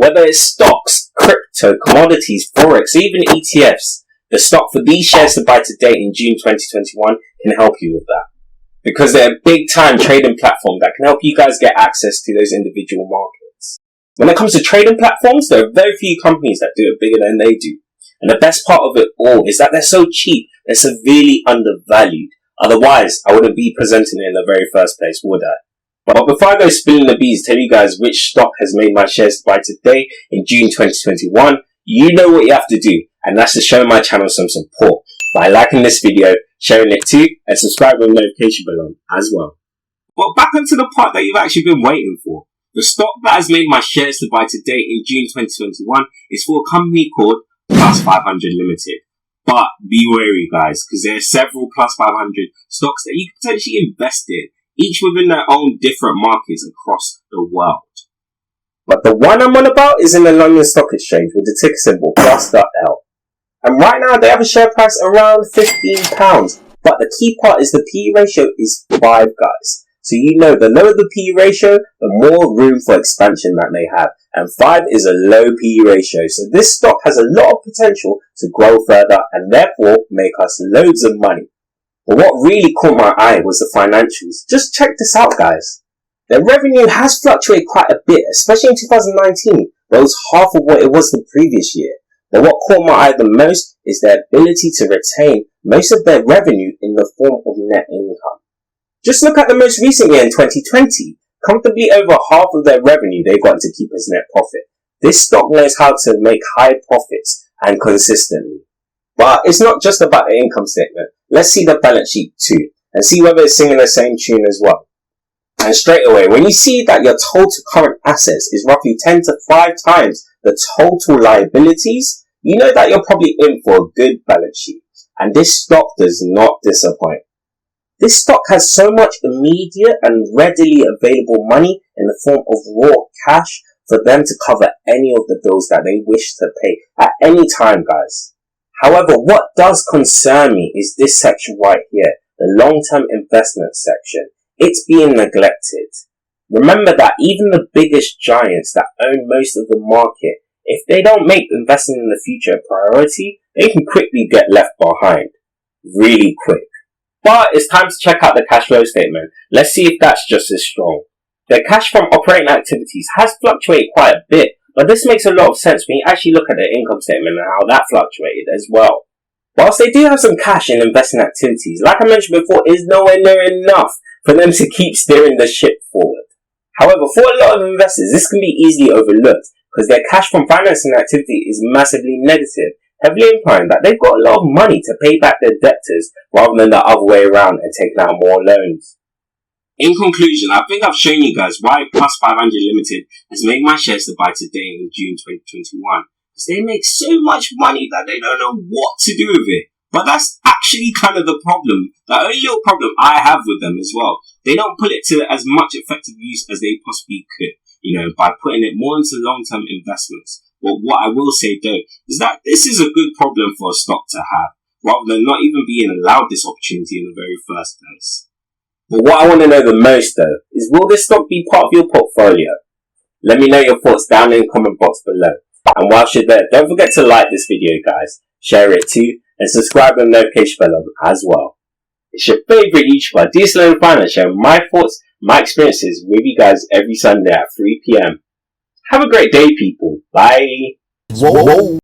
Whether it's stocks, crypto, commodities, forex, or even ETFs, the stock for these shares to buy today in June 2021 can help you with that. Because they're a big time trading platform that can help you guys get access to those individual markets. When it comes to trading platforms, there are very few companies that do it bigger than they do. And the best part of it all is that they're so cheap, they're severely undervalued. Otherwise, I wouldn't be presenting it in the very first place, would I? But before I go spilling the beans, tell you guys which stock has made my shares to buy today in June 2021, you know what you have to do, and that's to show my channel some support by liking this video, sharing it too, and subscribe with the notification bell on as well. But back onto the part that you've actually been waiting for. The stock that has made my shares to buy today in June 2021 is for a company called Plus 500 Limited. But be wary guys, because there are several Plus 500 stocks that you can potentially invest in, each within their own different markets across the world. But the one I'm on about is in the London Stock Exchange with the ticker symbol Plus.L. And right now they have a share price around £15. But the key part is the PE ratio is 5 guys. So you know the lower the PE ratio, the more room for expansion that they have. And 5 is a low PE ratio. So this stock has a lot of potential to grow further and therefore make us loads of money. But what really caught my eye was the financials. Just check this out guys. Their revenue has fluctuated quite a bit, especially in 2019, where it was half of what it was the previous year. But what caught my eye the most is their ability to retain most of their revenue in the form of net income. Just look at the most recent year in 2020. Comfortably over half of their revenue they got to keep as net profit. This stock knows how to make high profits and consistently. But it's not just about the income statement. Let's see the balance sheet too and see whether it's singing the same tune as well. And straight away, when you see that your total current assets is roughly 10 to 5 times the total liabilities, you know that you're probably in for a good balance sheet. And this stock does not disappoint. This stock has so much immediate and readily available money in the form of raw cash for them to cover any of the bills that they wish to pay at any time, guys. However, what does concern me is this section right here, the long-term investment section. It's being neglected. Remember that even the biggest giants that own most of the market, if they don't make investing in the future a priority, they can quickly get left behind. Really quick. But it's time to check out the cash flow statement. Let's see if that's just as strong. Their cash from operating activities has fluctuated quite a bit, but this makes a lot of sense when you actually look at the income statement and how that fluctuated as well. Whilst they do have some cash in investing activities, like I mentioned before, is nowhere near enough for them to keep steering the ship forward. However, for a lot of investors, this can be easily overlooked because their cash from financing activity is massively negative, heavily implying that they've got a lot of money to pay back their debtors rather than the other way around and taking out more loans. In conclusion, I think I've shown you guys why Plus 500 Limited has made my shares to buy today in June 2021. Because they make so much money that they don't know what to do with it. But that's actually kind of the problem. The only little problem I have with them as well. They don't put it to as much effective use as they possibly could, by putting it more into long-term investments. But what I will say though, is that this is a good problem for a stock to have, rather than not even being allowed this opportunity in the very first place. But what I want to know the most though, is will this stock be part of your portfolio? Let me know your thoughts down in the comment box below. And whilst you're there, don't forget to like this video guys, share it too, and subscribe with the notification bell on as well. It's your favourite YouTuber, DSLM Finance, sharing my thoughts, my experiences with you guys every Sunday at 3 PM. Have a great day, people. Bye. Whoa.